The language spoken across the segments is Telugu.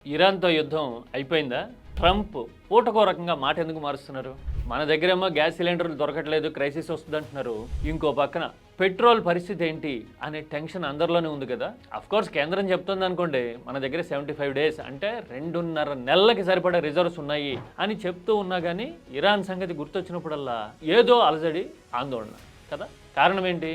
ఇరాన్తో యుద్ధం అయిపోయిందా? ట్రంప్ పూటకో రకంగా మాట ఎందుకు మారుస్తున్నారు? మన దగ్గరేమో గ్యాస్ సిలిండర్లు దొరకట్లేదు, క్రైసిస్ వస్తుందంటున్నారు. ఇంకో పక్కన పెట్రోల్ పరిస్థితి ఏంటి అనే టెన్షన్ అందరిలోనే ఉంది కదా. అఫ్కోర్స్ కేంద్రం చెప్తుంది అనుకోండి, మన దగ్గర 75 days అంటే 2.5 నెలలకి సరిపడే రిజర్వ్స్ ఉన్నాయి అని చెప్తూ ఉన్నా కానీ ఇరాన్ సంగతి గుర్తొచ్చినప్పుడల్లా ఏదో అలజడి, ఆందోళన కదా. కారణం ఏంటి?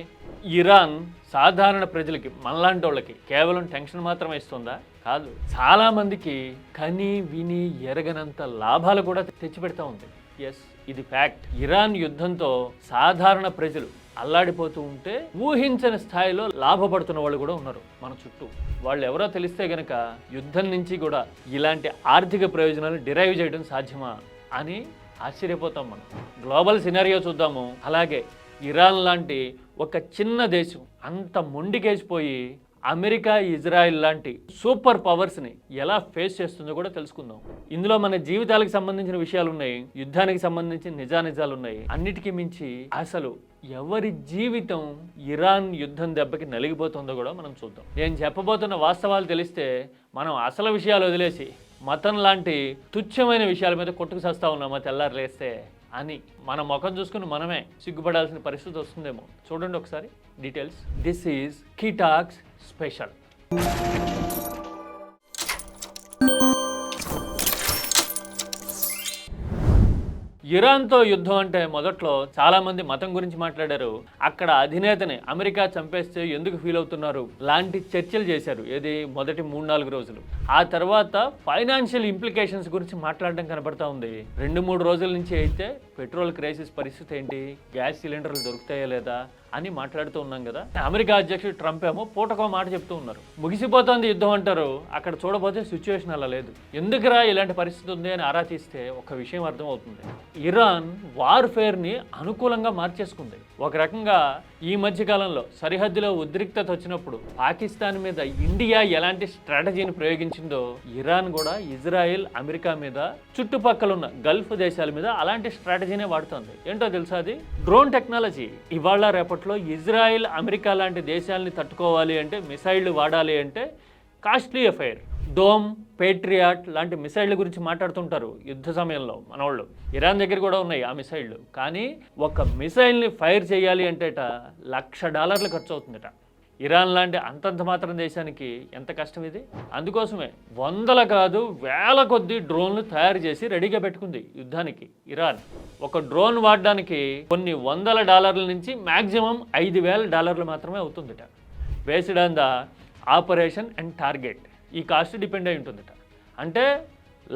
ఇరాన్ సాధారణ ప్రజలకి, మనలాంటి వాళ్ళకి కేవలం టెన్షన్ మాత్రమే ఇస్తుందా? కాదు, చాలా మందికి కని విని ఎరగనంత లాభాలు కూడా తెచ్చిపెడతా ఉంది. ఎస్, ఇది ఫ్యాక్ట్. ఇరాన్ యుద్ధంతో సాధారణ ప్రజలు అల్లాడిపోతూ ఉంటే ఊహించని స్థాయిలో లాభపడుతున్న వాళ్ళు కూడా ఉన్నారు మన చుట్టూ. వాళ్ళు ఎవరో తెలిస్తే గనక యుద్ధం నుంచి కూడా ఇలాంటి ఆర్థిక ప్రయోజనాలు డిరైవ్ చేయడం సాధ్యమా అని ఆశ్చర్యపోతాం మనం. గ్లోబల్ సినారియో చూద్దాము. అలాగే ఇరాన్ లాంటి ఒక చిన్న దేశం అంత మొండికేసిపోయి అమెరికా, ఇజ్రాయిల్ లాంటి సూపర్ పవర్స్ని ఎలా ఫేస్ చేస్తుందో కూడా తెలుసుకుందాం. ఇందులో మన జీవితాలకు సంబంధించిన విషయాలు ఉన్నాయి, యుద్ధానికి సంబంధించిన నిజానిజాలు ఉన్నాయి. అన్నిటికీ మించి అసలు ఎవరి జీవితం ఇరాన్ యుద్ధం దెబ్బకి నలిగిపోతుందో కూడా మనం చూద్దాం. నేను చెప్పబోతున్న వాస్తవాలు తెలిస్తే మనం అసలు విషయాలు వదిలేసి మతం లాంటి తుచ్చమైన విషయాల మీద కొట్టుకు చేస్తా ఉన్నామా తెల్లారు లేస్తే అని మన ముఖం చూసుకుని మనమే సిగ్గుపడాల్సిన పరిస్థితి వస్తుందేమో. చూడండి ఒకసారి details. This is key talks special. ఇరాన్తో యుద్ధం అంటే మొదట్లో చాలా మంది మతం గురించి మాట్లాడారు. అక్కడ అధినేతని అమెరికా చంపేస్తే ఎందుకు ఫీల్ అవుతున్నారు లాంటి చర్చలు చేశారు. ఏది మొదటి 3-4 రోజులు. ఆ తర్వాత ఫైనాన్షియల్ ఇంప్లికేషన్స్ గురించి మాట్లాడడం కనబడతా ఉంది. 2-3 రోజుల నుంచి అయితే పెట్రోల్ క్రైసిస్ పరిస్థితి ఏంటి, గ్యాస్ సిలిండర్లు దొరుకుతాయా లేదా అని మాట్లాడుతూ ఉన్నాం కదా. అమెరికా అధ్యక్షుడు ట్రంప్ ఏమో పూటకో మాట చెప్తూ ఉన్నారు. ముగిసిపోతుంది యుద్ధం అంటారు, అక్కడ చూడబోతే సిచ్యువేషన్ అలా లేదు. ఎందుకురా ఇలాంటి పరిస్థితి ఉంది అని ఆరా తీస్తే ఒక విషయం అర్థమవుతుంది. ఇరాన్ వార్ఫేర్ని అనుకూలంగా మార్చేసుకుంది. ఒక రకంగా ఈ మధ్యకాలంలో సరిహద్దులో ఉద్రిక్తత వచ్చినప్పుడు పాకిస్తాన్ మీద ఇండియా ఎలాంటి స్ట్రాటజీని ప్రయోగించిందో ఇరాన్ కూడా ఇజ్రాయెల్, అమెరికా మీద, చుట్టుపక్కల ఉన్న గల్ఫ్ దేశాల మీద అలాంటి స్ట్రాటజీనే వాడుతుంది. ఏంటో తెలుసా? అది డ్రోన్ టెక్నాలజీ. ఇవాళ రేపట్లో ఇజ్రాయెల్, అమెరికా లాంటి దేశాలని తట్టుకోవాలి అంటే, మిసైళ్లు వాడాలి అంటే కాస్ట్లీ అఫైర్. డోమ్, పేట్రియాట్ లాంటి మిసైళ్ల గురించి మాట్లాడుతుంటారు యుద్ధ సమయంలో మనోళ్ళు. ఇరాన్ దగ్గర కూడా ఉన్నాయి ఆ మిసైళ్లు. కానీ ఒక మిసైల్ని ఫైర్ చేయాలి అంటేట $1,00,000 ఖర్చు అవుతుందట. ఇరాన్ లాంటి అంతంత మాత్రం దేశానికి ఎంత కష్టం ఇది. అందుకోసమే వందల కాదు వేల కొద్ది డ్రోన్లు తయారు చేసి రెడీగా పెట్టుకుంది యుద్ధానికి ఇరాన్. ఒక డ్రోన్ వాడడానికి కొన్ని $100 నుంచి మ్యాక్సిమం $5,000 మాత్రమే అవుతుందట. Based on the operation and target. ఈ కాస్ట్ డిపెండ్ అయి ఉంటుందట. అంటే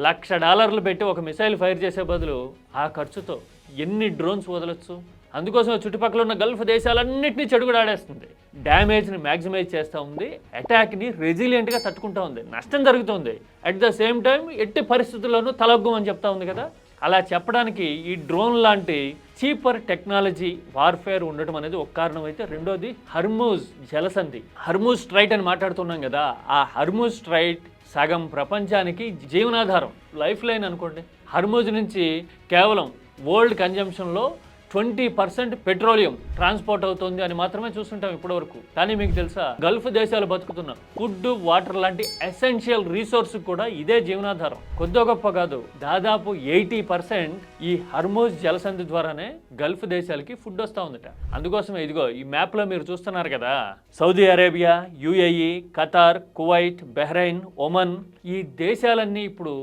$1,00,000 పెట్టి ఒక మిసైల్ ఫైర్ చేసే బదులు ఆ ఖర్చుతో ఎన్ని డ్రోన్స్ వదలొచ్చు. అందుకోసం చుట్టుపక్కల ఉన్న గల్ఫ్ దేశాలన్నింటినీ చెడుగుడాడేస్తుంది. డ్యామేజ్ని మ్యాక్సిమైజ్ చేస్తూ ఉంది, అటాక్ని రెసిలియంట్గా తట్టుకుంటూ ఉంది. నష్టం జరుగుతుంది, అట్ ద సేమ్ టైం ఎట్టి పరిస్థితుల్లోనూ తలొగ్గమని చెప్తా ఉంది కదా. అలా చెప్పడానికి ఈ డ్రోన్ లాంటి చీపర్ టెక్నాలజీ వార్ఫేర్ ఉండటం అనేది ఒక కారణం అయితే, రెండోది హర్మూజ్ జలసంధి. హర్మూజ్ స్ట్రైట్ అని మాట్లాడుతున్నాం కదా. ఆ హర్మూజ్ స్ట్రైట్ సగం ప్రపంచానికి జీవనాధారం, లైఫ్ లైన్ అనుకోండి. హర్మూజ్ నుంచి కేవలం వరల్డ్ కన్జంప్షన్లో 20% పెట్రోలియం ట్రాన్స్పోర్ట్ అవుతుంది అని మాత్రమే చూస్తుంటాం ఇప్పటివరకు. కానీ మీకు తెలుసా, గల్ఫ్ దేశాలు బతుకుతున్న ఫుడ్, వాటర్ లాంటి ఎసెన్షియల్ రిసోర్స్ కూడా ఇదే జీవనాధారం. కొద్ది గొప్ప కాదు, దాదాపు 80% ఈ హర్మూజ్ జలసంధి ద్వారానే గల్ఫ్ దేశాలకి ఫుడ్ వస్తూ ఉందట. అందుకోసమే ఇదిగో ఈ మ్యాప్లో మీరు చూస్తున్నారు కదా, Saudi Arabia, UAE, Qatar, Kuwait, Bahrain, Oman, ఈ దేశాలన్నీ ఇప్పుడు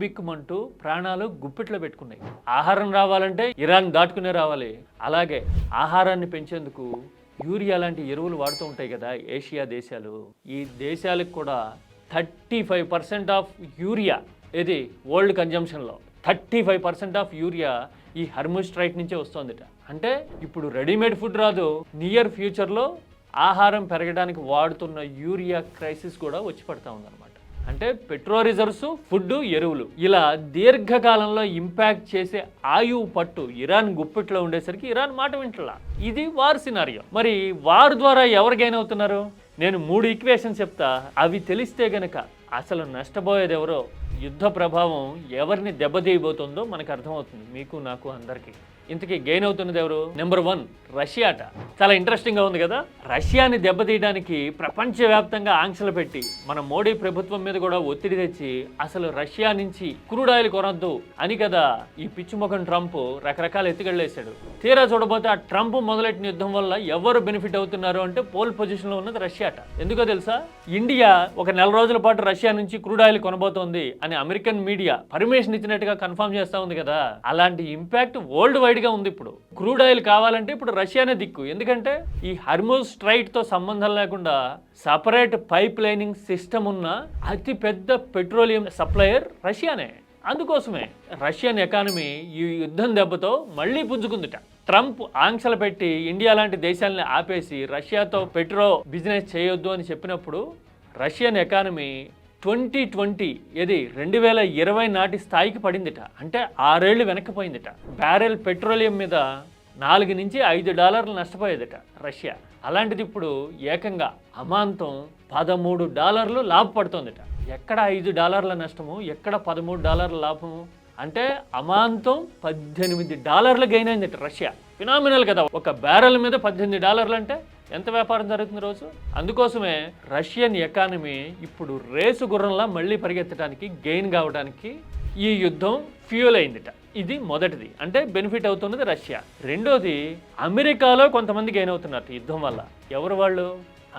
బిక్కుమంటూ ప్రాణాలు గుప్పిట్లో పెట్టుకున్నాయి. ఆహారం రావాలంటే ఇరాన్ దాటుకునే రావాలి. అలాగే ఆహారాన్ని పెంచేందుకు యూరియా లాంటి ఎరువులు వాడుతూ ఉంటాయి కదా ఏషియా దేశాలు. ఈ దేశాలకు కూడా 35% ఆఫ్ యూరియా, ఇది వరల్డ్ కన్జంప్షన్లో 35% ఆఫ్ యూరియా ఈ హర్మూజ్ స్ట్రైట్ నుంచే వస్తుందిట. అంటే ఇప్పుడు రెడీమేడ్ ఫుడ్ రాదు, నియర్ ఫ్యూచర్లో ఆహారం పెరగడానికి వాడుతున్న యూరియా క్రైసిస్ కూడా వచ్చి పడతా ఉందన్నమాట. అంటే పెట్రోల్ రిజర్వ్స్, ఫుడ్, ఎరువులు ఇలా దీర్ఘకాలంలో ఇంపాక్ట్ చేసే ఆయువు పట్టు ఇరాన్ గుప్పిట్లో ఉండేసరికి ఇరాన్ మాట వింటలా. ఇది వార్ సినారియో. మరి వార్ ద్వారా ఎవరు గెయిన్ అవుతున్నారు? నేను 3 ఈక్వేషన్స్ చెప్తా. అవి తెలిస్తే గనక అసలు నష్టపోయేది ఎవరో, యుద్ధ ప్రభావం ఎవరిని దెబ్బతీయబోతుందో మనకు అర్థమవుతుంది, మీకు, నాకు, అందరికీ. ఇంతకీ గెయిన్ అవుతున్నది ఎవరు? నెంబర్ 1 రష్యా అట. చాలా ఇంట్రెస్టింగ్ గా ఉంది కదా. రష్యాని దెబ్బతీయడానికి ప్రపంచవ్యాప్తంగా ఆంక్షలు పెట్టి మన మోడీ ప్రభుత్వం మీద కూడా ఒత్తిడి తెచ్చి అసలు రష్యా నుంచి క్రూడ్ ఆయిల్ కొనొద్దు అని కదా ఈ పిచ్చిముఖం ట్రంప్ రకరకాల ఎత్తుగడలేశాడు. తీరా చూడబోతే ఆ ట్రంప్ మొదలెట్టిన యుద్ధం వల్ల ఎవరు బెనిఫిట్ అవుతున్నారు అంటే పోల్ పొజిషన్ లో ఉన్నది రష్యా అట. ఎందుకో తెలుసా? ఇండియా ఒక నెల రోజుల పాటు రష్యా నుంచి క్రూడ్ ఆయిల్ కొనబోతోంది అని అమెరికన్ మీడియా పర్మిషన్ ఇచ్చినట్టుగా కన్ఫర్మ్ చేస్తా ఉంది కదా. అలాంటి ఇంపాక్ట్ వరల్డ్ వైడ్ గా ఉంది. ఇప్పుడు క్రూడ్ ఆయిల్ కావాలంటే ఇప్పుడు రష్యానే దిక్కు. ఎందుకంటే ఈ హర్ముజ్ స్ట్రైట్ తో సంబంధం లేకుండా సపరేట్ పైప్ లైనింగ్ సిస్టమ్ ఉన్న అతి పెద్ద పెట్రోలియం సప్లయర్ రష్యానే. అందుకోసమే రష్యన్ ఎకానమీ ఈ యుద్ధం దెబ్బతో మళ్లీ పుంజుకుందిట. ట్రంప్ ఆంక్షలు పెట్టి ఇండియా లాంటి దేశాలని ఆపేసి రష్యాతో పెట్రో బిజినెస్ చేయొద్దు అని చెప్పినప్పుడు రష్యన్ ఎకానమీ 2020 నాటి స్థాయికి పడిందిట. అంటే 6 ఏళ్ళు వెనక్కిపోయిందిట. బ్యారెల్ పెట్రోలియం మీద $4 నుంచి $5 నష్టపోయేదట రష్యా. అలాంటిది ఇప్పుడు ఏకంగా అమాంతం $13 లాభపడుతోందిట. ఎక్కడ $5 నష్టము, ఎక్కడ $13 లాభము? అంటే అమాంతం $18 గెయిన్ అయిందట రష్యా. ఫినామినల్ కదా. ఒక బ్యారెల్ మీద $18 అంటే ఎంత వ్యాపారం జరుగుతుంది రోజు? అందుకోసమే రష్యన్ ఎకానమీ ఇప్పుడు రేసు గుర్రంలా మళ్ళీ పరిగెత్తడానికి, గెయిన్ కావడానికి ఈ యుద్ధం ఫ్యూయల్ అయిందిట. ఇది మొదటిది, అంటే బెనిఫిట్ అవుతున్నది రష్యా. రెండోది, అమెరికాలో కొంతమంది గెయిన్ అవుతున్నారు యుద్ధం వల్ల. ఎవరు వాళ్ళు?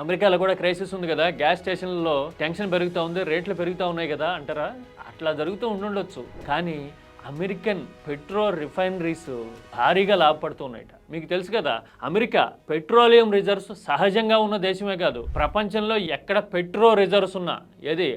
అమెరికాలో కూడా క్రైసిస్ ఉంది కదా, గ్యాస్ స్టేషన్లలో టెన్షన్ పెరుగుతూ ఉంది, రేట్లు పెరుగుతూ ఉన్నాయి కదా అంటారా? అట్లా జరుగుతూ ఉండుండొచ్చు. కానీ అమెరికన్ పెట్రో రిఫైనరీస్ భారీగా లాభపడుతున్నాయట. మీకు తెలుసు కదా, అమెరికా పెట్రోలియం రిజర్వ్స్ సహజంగా ఉన్న దేశమే కాదు, ప్రపంచంలో ఎక్కడ పెట్రో రిజర్వ్స్ ఉన్నా,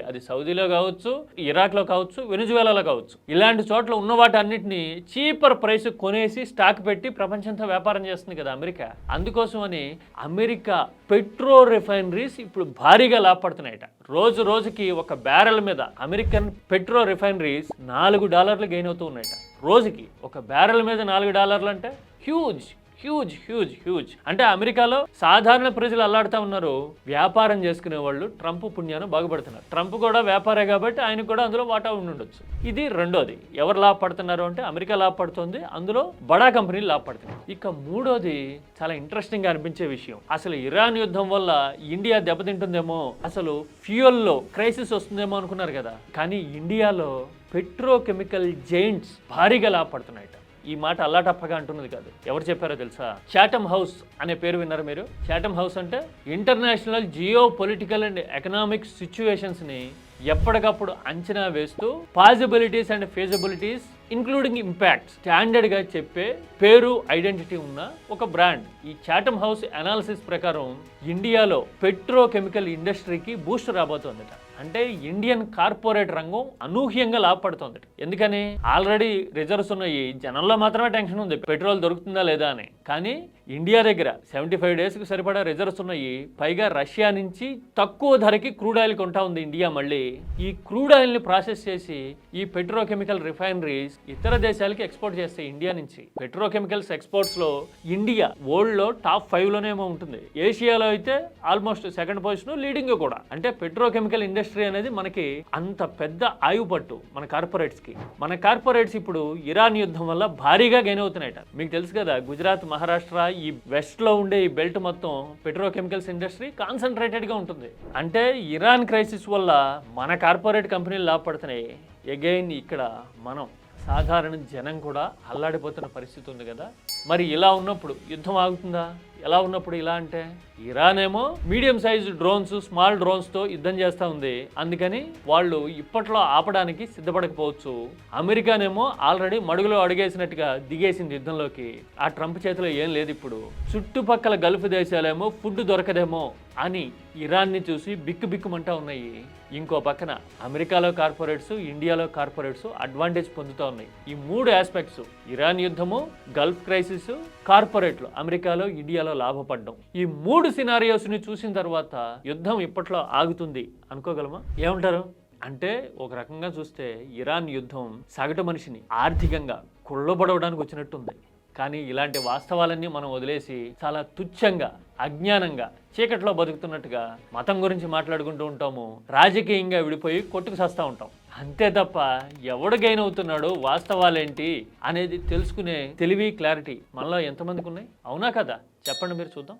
అది సౌదీలో కావచ్చు, ఇరాక్లో కావచ్చు, వెనిజువేలాలో కావచ్చు, ఇలాంటి చోట్ల ఉన్న వాటి అన్నిటిని చీపర్ ప్రైస్ కొనేసి స్టాక్ పెట్టి ప్రపంచంతో వ్యాపారం చేస్తుంది కదా అమెరికా. అందుకోసమని అమెరికా పెట్రో రిఫైనరీస్ ఇప్పుడు భారీగా లాభపడుతున్నాయట. రోజు రోజుకి ఒక బ్యారెల్ మీద అమెరికన్ పెట్రో రిఫైనరీస్ $4 గెయిన్ అవుతూ ఉన్నాయట. రోజుకి ఒక బ్యారెల్ మీద $4 అంటే హ్యూజ్ హ్యూజ్ హ్యూజ్ హ్యూజ్. అంటే అమెరికాలో సాధారణ ప్రజలు అల్లాడుతూ ఉన్నారు, వ్యాపారం చేసుకునే వాళ్ళు ట్రంప్ పుణ్యాన్ని బాగుపడుతున్నారు. ట్రంప్ కూడా వ్యాపారే కాబట్టి ఆయనకు కూడా అందులో వాటా ఉండొచ్చు. ఇది రెండోది. ఎవరు లాభపడుతున్నారు అంటే అమెరికా లాభపడుతుంది, అందులో బడా కంపెనీలు లాభపడుతున్నాయి. ఇక మూడోది చాలా ఇంట్రెస్టింగ్ గా అనిపించే విషయం, అసలు ఇరాన్ యుద్ధం వల్ల ఇండియా దెబ్బతింటుందేమో, అసలు ఫ్యూయల్లో క్రైసిస్ వస్తుందేమో అనుకున్నారు కదా. కానీ ఇండియాలో పెట్రోకెమికల్ జైంట్స్ భారీగా లాభపడుతున్నాయట. ఈ మాట అల్లాటప్పగా అంటున్నది కాదు. ఎవరు చెప్పారో తెలుసా? చాటమ్ హౌస్ అనే పేరు విన్నారు మీరు? చాటమ్ హౌస్ అంటే international geo political and economic సిచ్యువేషన్స్ని ఎప్పటికప్పుడు అంచనా వేస్తూ possibilities and feasibilities including impact స్టాండర్డ్గా చెప్పే పేరు, ఐడెంటిటీ ఉన్న ఒక బ్రాండ్. ఈ చాటమ్ హౌస్ అనాలిసిస్ ప్రకారం ఇండియాలో పెట్రోకెమికల్ ఇండస్ట్రీకి బూస్ట్ రాబోతోందట. అంటే ఇండియన్ కార్పొరేట్ రంగం అనూహ్యంగా లాభపడుతోంది. ఎందుకని? ఆల్రెడీ రిజర్వ్స్ ఉన్నాయి, జనంలో మాత్రమే టెన్షన్ ఉంది పెట్రోల్ దొరుకుతుందా లేదా అని. కానీ ఇండియా దగ్గర 75 డేస్కి సరిపడా రిజర్వ్స్ ఉన్నాయి. పైగా రష్యా నుంచి తక్కువ ధరకి క్రూడ్ ఆయిల్ కొంటా ఉంది ఇండియా. మళ్ళీ ఈ క్రూడ్ ఆయిల్ని ప్రాసెస్ చేసి ఈ పెట్రోకెమికల్ రిఫైనరీస్ ఇతర దేశాలకి ఎక్స్పోర్ట్ చేస్తాయి ఇండియా నుంచి. పెట్రోకెమికల్స్ ఎక్స్పోర్ట్స్లో ఇండియా వరల్డ్లో టాప్ 5లోనేమో ఉంటుంది. ఏషియాలో అయితే ఆల్మోస్ట్ సెకండ్ పొజిషన్, లీడింగ్ కూడా. అంటే పెట్రోకెమికల్ ఇండస్ట్రీ అనేది మనకి అంత పెద్ద ఆయువు పట్టు మన కార్పొరేట్స్కి. మన కార్పొరేట్స్ ఇప్పుడు ఇరాన్ యుద్ధం వల్ల భారీగా గెయిన్ అవుతున్నాయట. మీకు తెలుసు కదా, గుజరాత్, మహారాష్ట్ర, ఈ వెస్ట్లో ఉండే ఈ బెల్ట్ మొత్తం పెట్రోకెమికల్స్ ఇండస్ట్రీ కాన్సన్ట్రేటెడ్గా ఉంటుంది. అంటే ఇరాన్ క్రైసిస్ వల్ల మన కార్పొరేట్ కంపెనీలు లాభపడుతున్నాయి. అగైన్ ఇక్కడ మనం సాధారణ జనం కూడా అల్లాడిపోతున్న పరిస్థితి ఉంది కదా. మరి ఇలా ఉన్నప్పుడు యుద్ధం ఆగుతుందా? ఎలా ఉన్నప్పుడు ఇలా అంటే, ఇరాన్ ఏమో మీడియం సైజ్ డ్రోన్స్, స్మాల్ డ్రోన్స్తో యుద్ధం చేస్తూ ఉంది. అందుకని వాళ్ళు ఇప్పట్లో ఆపడానికి సిద్ధపడకపోవచ్చు. అమెరికానేమో ఆల్రెడీ మడుగులో అడుగేసినట్టుగా దిగేసింది యుద్ధంలోకి. ఆ ట్రంప్ చేతిలో ఏం లేదు ఇప్పుడు. చుట్టుపక్కల గల్ఫ్ దేశాలేమో ఫుడ్ దొరకదేమో అని ఇరాన్ని చూసి బిక్కుమంటా ఉన్నాయి. ఇంకో పక్కన అమెరికాలో కార్పొరేట్స్, ఇండియాలో కార్పొరేట్స్ అడ్వాంటేజ్ పొందుతూ ఉన్నాయి. ఈ 3 ఆస్పెక్ట్స్, ఇరాన్ యుద్ధము, గల్ఫ్ క్రైసిస్, కార్పొరేట్లు అమెరికాలో, ఇండియాలో లాభపడ్డం, ఈ 3 సినారియోస్ని చూసిన తర్వాత యుద్ధం ఇప్పట్లో ఆగుతుంది అనుకోగలమా? ఏమంటారు? అంటే ఒక రకంగా చూస్తే ఇరాన్ యుద్ధం సగటు మనిషిని ఆర్థికంగా కుళ్ళబడవడానికి వచ్చినట్టుంది. కానీ ఇలాంటి వాస్తవాలన్నీ మనం వదిలేసి చాలా తుచ్చంగా, అజ్ఞానంగా, చీకట్లో బతుకుతున్నట్టుగా మతం గురించి మాట్లాడుకుంటూ ఉంటాము. రాజకీయంగా విడిపోయి కొట్టుకు సస్తా ఉంటాం. అంతే తప్ప ఎవడు గెయిన్ అవుతున్నాడో, వాస్తవాలేంటి అనేది తెలుసుకునే తెలివి, క్లారిటీ మనలో ఎంతమందికి ఉన్నాయి? అవునా కదా? చెప్పండి, మీరు చూద్దాం.